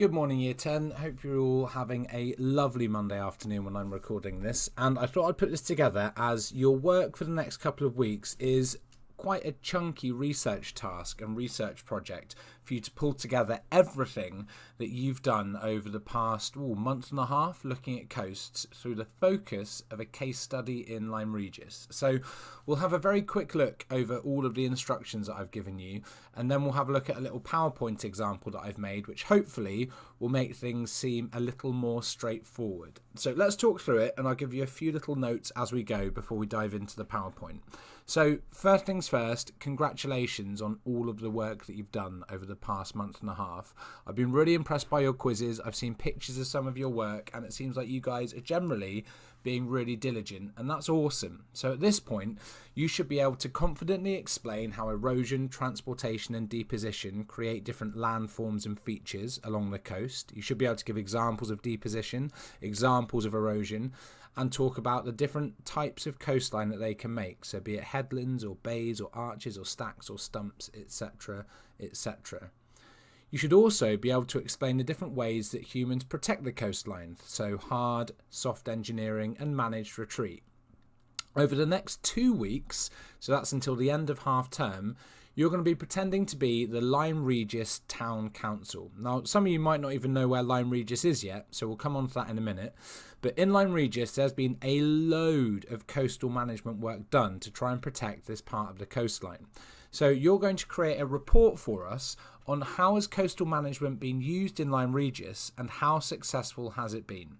Good morning, Year 10. Hope you're all having a lovely Monday afternoon when I'm recording this. And I thought I'd put this together as your work for the next couple of weeks is quite a chunky research task and research project for you to pull together everything that you've done over the past month and a half looking at coasts through the focus of a case study in Lyme Regis. So we'll have a very quick look over all of the instructions that I've given you, and then we'll have a look at a little PowerPoint example that I've made, which hopefully will make things seem a little more straightforward. So let's talk through it, and I'll give you a few little notes as we go before we dive into the PowerPoint. So first things first, congratulations on all of the work that you've done over the past month and a half. I've been really impressed by your quizzes. I've seen pictures of some of your work, and it seems like you guys are generally being really diligent, and that's awesome. So at this point, you should be able to confidently explain how erosion, transportation and deposition create different landforms and features along the coast. You should be able to give examples of deposition, examples of erosion, and talk about the different types of coastline that they can make. So be it headlands or bays or arches or stacks or stumps, etc., etc. You should also be able to explain the different ways that humans protect the coastline, so hard, soft engineering and managed retreat. Over the next 2 weeks, so that's until the end of half term, you're going to be pretending to be the Lyme Regis Town Council. Now, some of you might not even know where Lyme Regis is yet, so we'll come on to that in a minute. But in Lyme Regis, there's been a load of coastal management work done to try and protect this part of the coastline. So you're going to create a report for us on how has coastal management been used in Lyme Regis and how successful has it been.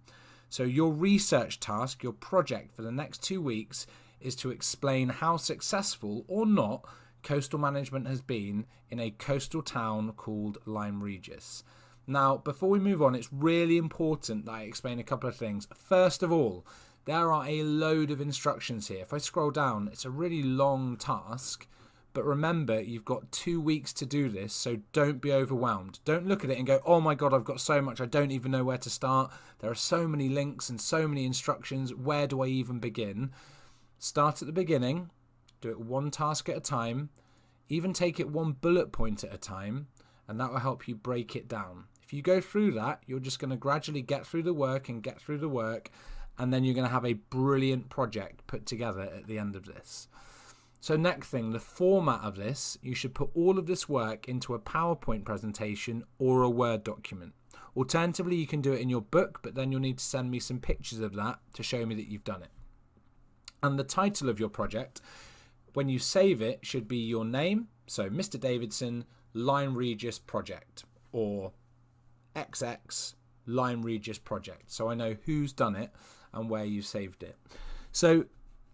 So your research task, your project for the next 2 weeks is to explain how successful or not coastal management has been in a coastal town called Lyme Regis. Now, before we move on, it's really important that I explain a couple of things. First of all, there are a load of instructions here. If I scroll down, it's a really long task. But remember, you've got 2 weeks to do this, so don't be overwhelmed. Don't look at it and go, oh my God, I've got so much, I don't even know where to start. There are so many links and so many instructions. Where do I even begin? Start at the beginning, do it one task at a time, even take it one bullet point at a time, and that will help you break it down. If you go through that, you're just going to gradually get through the work, and then you're going to have a brilliant project put together at the end of this. So next thing, the format of this, you should put all of this work into a PowerPoint presentation or a Word document. Alternatively, you can do it in your book, but then you'll need to send me some pictures of that to show me that you've done it. And the title of your project, when you save it, should be your name. So Mr. Davidson, Lyme Regis Project, or XX Lyme Regis Project. So I know who's done it and where you saved it. So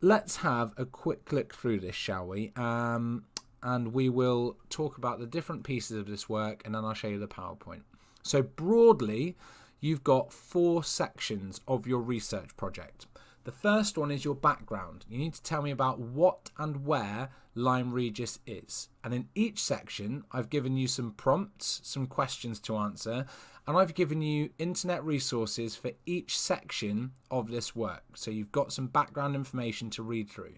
let's have a quick look through this, shall we? And we will talk about the different pieces of this work, and then I'll show you the PowerPoint. So broadly, you've got 4 sections of your research project. The first one is your background. You need to tell me about what and where Lyme Regis is. And in each section, I've given you some prompts, some questions to answer, and I've given you internet resources for each section of this work. So you've got some background information to read through.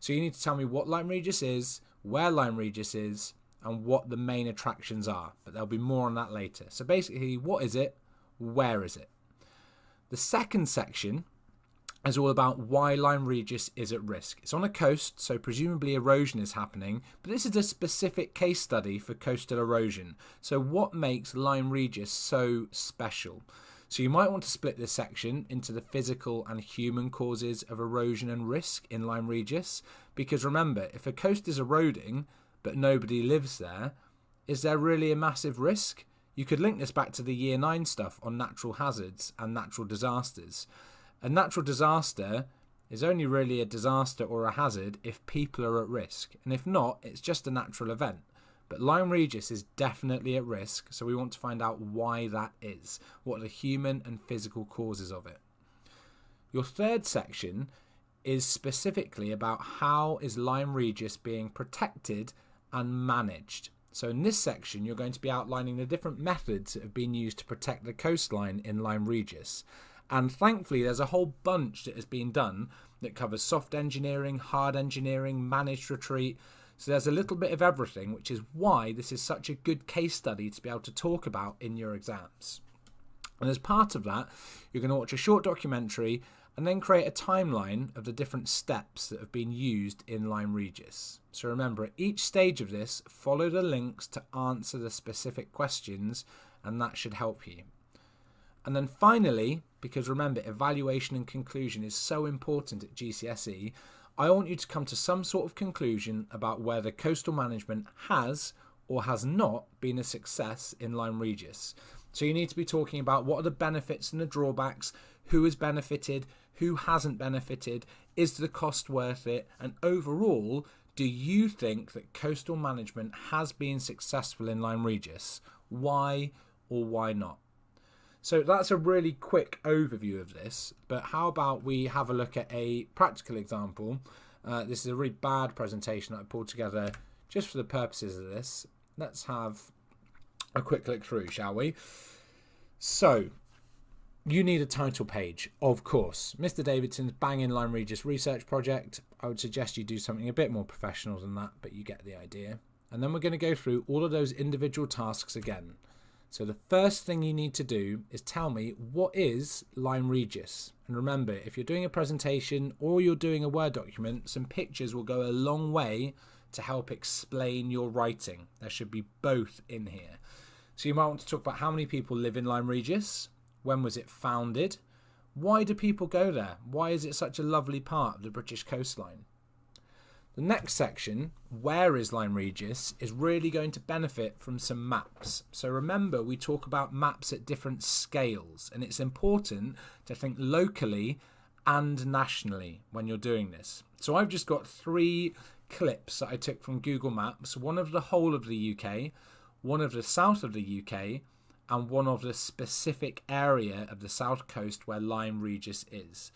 So you need to tell me what Lyme Regis is, where Lyme Regis is, and what the main attractions are. But there'll be more on that later. So basically, what is it? Where is it? The second section is all about why Lyme Regis is at risk. It's on a coast, so presumably erosion is happening, but this is a specific case study for coastal erosion. So what makes Lyme Regis so special? So you might want to split this section into the physical and human causes of erosion and risk in Lyme Regis, because remember, if a coast is eroding, but nobody lives there, is there really a massive risk? You could link this back to the Year 9 stuff on natural hazards and natural disasters. A natural disaster is only really a disaster or a hazard if people are at risk. And if not, it's just a natural event. But Lyme Regis is definitely at risk, so we want to find out why that is. What are the human and physical causes of it? Your third section is specifically about how is Lyme Regis being protected and managed. So in this section, you're going to be outlining the different methods that have been used to protect the coastline in Lyme Regis. And thankfully, there's a whole bunch that has been done that covers soft engineering, hard engineering, managed retreat. So there's a little bit of everything, which is why this is such a good case study to be able to talk about in your exams. And as part of that, you're going to watch a short documentary and then create a timeline of the different steps that have been used in Lyme Regis. So remember, at each stage of this, follow the links to answer the specific questions, and that should help you. And then finally, because remember, evaluation and conclusion is so important at GCSE, I want you to come to some sort of conclusion about whether coastal management has or has not been a success in Lyme Regis. So you need to be talking about what are the benefits and the drawbacks, who has benefited, who hasn't benefited, is the cost worth it, and overall, do you think that coastal management has been successful in Lyme Regis? Why or why not? So that's a really quick overview of this, but how about we have a look at a practical example. This is a really bad presentation that I pulled together just for the purposes of this. Let's have a quick look through, shall we? So, you need a title page, of course. Mr. Davidson's Banging Lyme Regis Research Project. I would suggest you do something a bit more professional than that, but you get the idea. And then we're going to go through all of those individual tasks again. So the first thing you need to do is tell me, what is Lyme Regis? And remember, if you're doing a presentation or you're doing a Word document, some pictures will go a long way to help explain your writing. There should be both in here. So you might want to talk about how many people live in Lyme Regis, when was it founded, why do people go there, why is it such a lovely part of the British coastline. The next section, where is Lyme Regis, is really going to benefit from some maps. So remember, we talk about maps at different scales, and it's important to think locally and nationally when you're doing this. So I've just got 3 clips that I took from Google Maps, one of the whole of the UK, one of the south of the UK, and one of the specific area of the south coast where Lyme Regis is.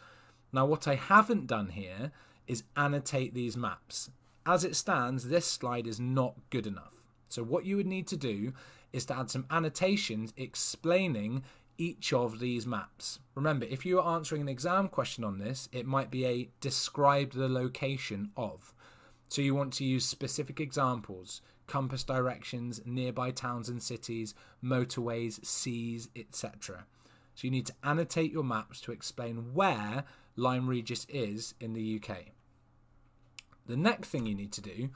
Now, what I haven't done here is annotate these maps. As it stands, this slide is not good enough. So what you would need to do is to add some annotations explaining each of these maps. Remember, if you are answering an exam question on this, it might be a describe the location of. So you want to use specific examples, compass directions, nearby towns and cities, motorways, seas, etc. So you need to annotate your maps to explain where Lyme Regis is in the UK. The next thing you need to do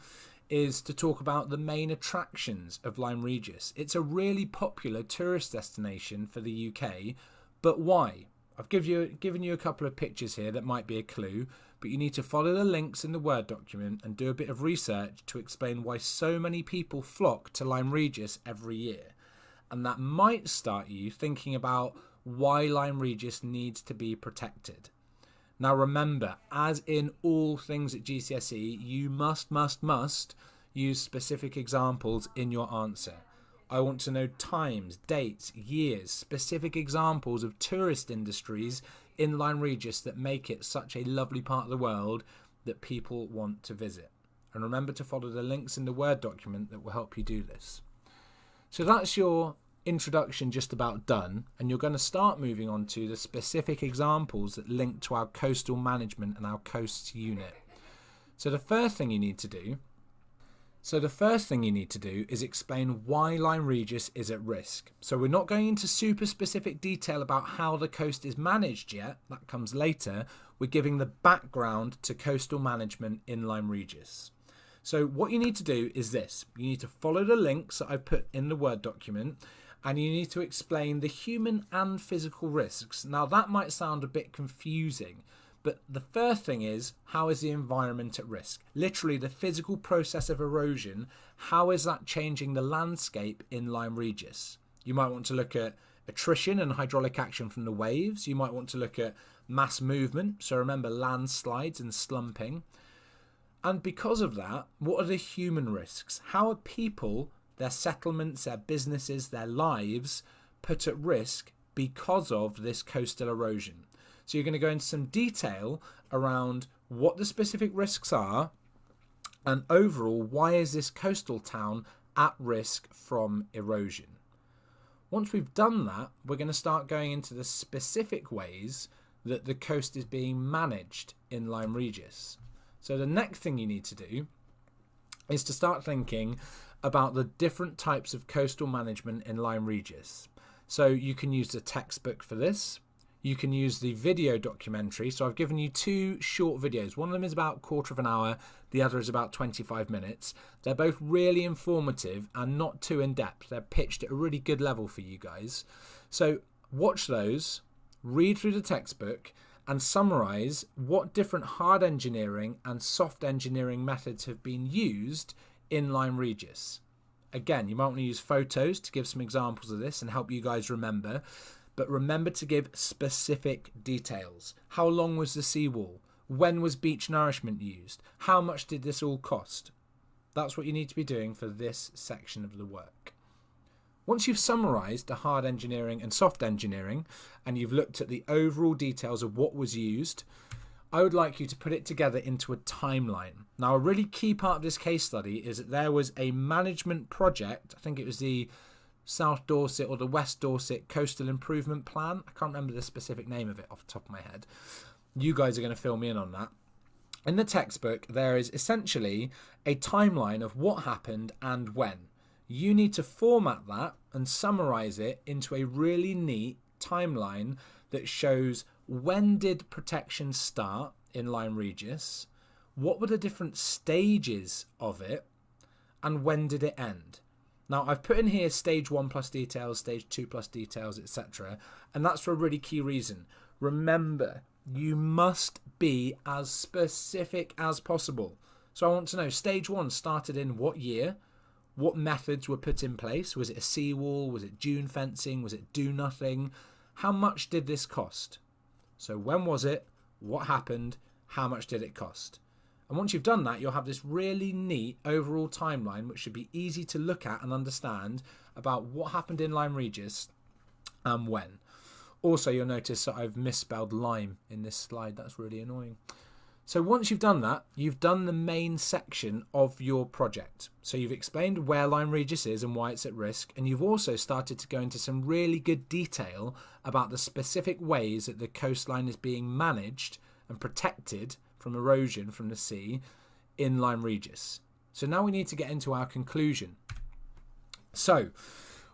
is to talk about the main attractions of Lyme Regis. It's a really popular tourist destination for the UK, but why? I've given you a couple of pictures here that might be a clue, but you need to follow the links in the Word document and do a bit of research to explain why so many people flock to Lyme Regis every year. And that might start you thinking about why Lyme Regis needs to be protected. Now remember, as in all things at GCSE, you must use specific examples in your answer. I want to know times, dates, years, specific examples of tourist industries in Lyme Regis that make it such a lovely part of the world that people want to visit. And remember to follow the links in the Word document that will help you do this. So that's your introduction just about done, and you're going to start moving on to the specific examples that link to our coastal management and our coasts unit. So the first thing you need to do is explain why Lyme Regis is at risk. So we're not going into super specific detail about how the coast is managed yet, that comes later. We're giving the background to coastal management in Lyme Regis. So what you need to do is this. You need to follow the links that I've put in the Word document, and you need to explain the human and physical risks. Now that might sound a bit confusing, but the first thing is, how is the environment at risk? Literally the physical process of erosion, how is that changing the landscape in Lyme Regis? You might want to look at attrition and hydraulic action from the waves. You might want to look at mass movement. So remember landslides and slumping. And because of that, what are the human risks? How are people, their settlements, their businesses, their lives put at risk because of this coastal erosion? So you're going to go into some detail around what the specific risks are, and overall, why is this coastal town at risk from erosion? Once we've done that, we're going to start going into the specific ways that the coast is being managed in Lyme Regis. So the next thing you need to do is to start thinking about the different types of coastal management in Lyme Regis. So you can use the textbook for this. You can use the video documentary. So I've given you two short videos. One of them is about a quarter of an hour. The other is about 25 minutes. They're both really informative and not too in-depth. They're pitched at a really good level for you guys. So watch those, read through the textbook, and summarize what different hard engineering and soft engineering methods have been used in Lyme Regis. Again, you might want to use photos to give some examples of this and help you guys remember. But remember to give specific details. How long was the seawall? When was beach nourishment used? How much did this all cost? That's what you need to be doing for this section of the work. Once you've summarised the hard engineering and soft engineering, and you've looked at the overall details of what was used, I would like you to put it together into a timeline. Now, a really key part of this case study is that there was a management project. I think it was the South Dorset or the West Dorset Coastal Improvement Plan. I can't remember the specific name of it off the top of my head. You guys are going to fill me in on that. In the textbook, there is essentially a timeline of what happened and when. You need to format that and summarize it into a really neat timeline that shows when did protection start in Lyme Regis, what were the different stages of it, and when did it end. Now, I've put in here stage 1 plus details, stage 2 plus details, etc. And that's for a really key reason. Remember, you must be as specific as possible. So I want to know, stage 1 started in what year? What methods were put in place? Was it a seawall? Was it dune fencing? Was it do nothing? How much did this cost? So when was it? What happened? How much did it cost? And once you've done that, you'll have this really neat overall timeline, which should be easy to look at and understand about what happened in Lyme Regis and when. Also, you'll notice that I've misspelled Lyme in this slide. That's really annoying. So once you've done that, you've done the main section of your project. So you've explained where Lyme Regis is and why it's at risk. And you've also started to go into some really good detail about the specific ways that the coastline is being managed and protected from erosion from the sea in Lyme Regis. So now we need to get into our conclusion. So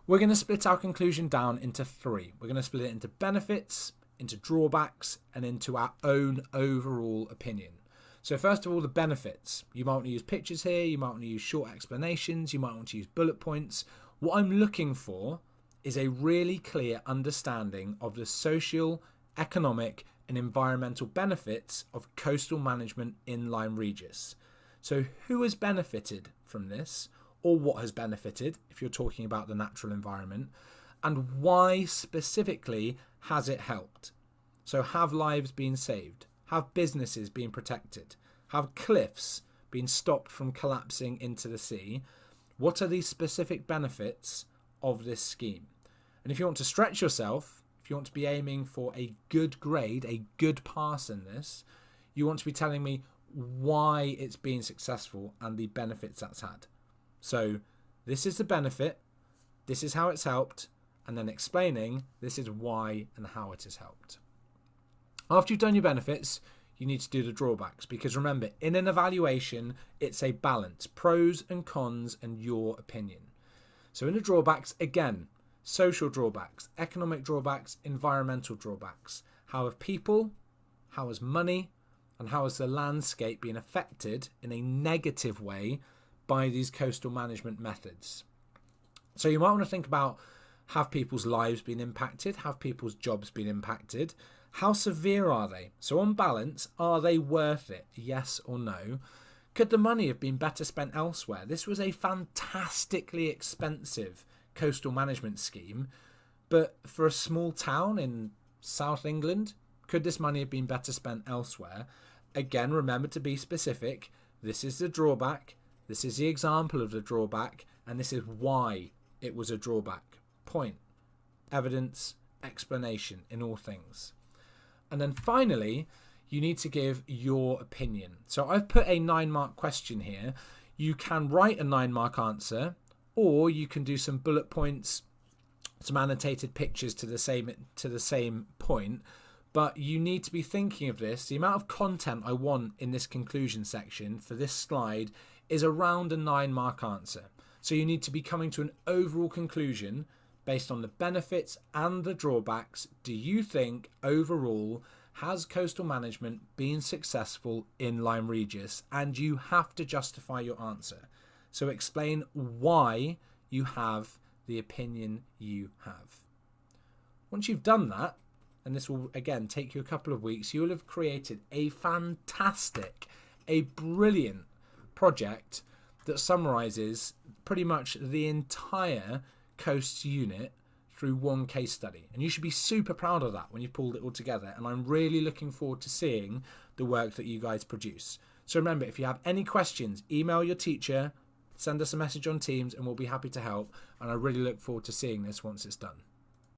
we're going to split our conclusion down into 3. We're going to split it into benefits, into drawbacks, and into our own overall opinion. So first of all, the benefits. You might want to use pictures here, you might want to use short explanations, you might want to use bullet points. What I'm looking for is a really clear understanding of the social, economic, and environmental benefits of coastal management in Lyme Regis. So who has benefited from this, or what has benefited, if you're talking about the natural environment, and why specifically has it helped? So have lives been saved? Have businesses been protected? Have cliffs been stopped from collapsing into the sea? What are these specific benefits of this scheme? And if you want to stretch yourself, if you want to be aiming for a good grade, a good pass in this, you want to be telling me why it's been successful and the benefits that's had. So this is the benefit, this is how it's helped, and then explaining this is why and how it has helped. After you've done your benefits, you need to do the drawbacks, because remember, in an evaluation, it's a balance, pros and cons and your opinion. So in the drawbacks, again, social drawbacks, economic drawbacks, environmental drawbacks. How have people, how has money, and how has the landscape been affected in a negative way by these coastal management methods? So you might want to think about, have people's lives been impacted? Have people's jobs been impacted? How severe are they? So on balance, are they worth it? Yes or no? Could the money have been better spent elsewhere? This was a fantastically expensive coastal management scheme, but for a small town in South England, could this money have been better spent elsewhere? Again, remember to be specific. This is the drawback. This is the example of the drawback, and this is why it was a drawback. Point, evidence, explanation in all things. And then finally, you need to give your opinion. So I've put a 9-mark question here. You can write a 9-mark answer, or you can do some bullet points, some annotated pictures to the same point. But you need to be thinking of this. The amount of content I want in this conclusion section for this slide is around a 9-mark answer. So you need to be coming to an overall conclusion based on the benefits and the drawbacks, do you think overall has coastal management been successful in Lyme Regis? And you have to justify your answer. So explain why you have the opinion you have. Once you've done that, and this will again take you a couple of weeks, you will have created a fantastic, a brilliant project that summarizes pretty much the entire coasts unit through one case study. And you should be super proud of that when you've pulled it all together. And I'm really looking forward to seeing the work that you guys produce. So remember, if you have any questions, email your teacher, send us a message on Teams, and we'll be happy to help. And I really look forward to seeing this once it's done.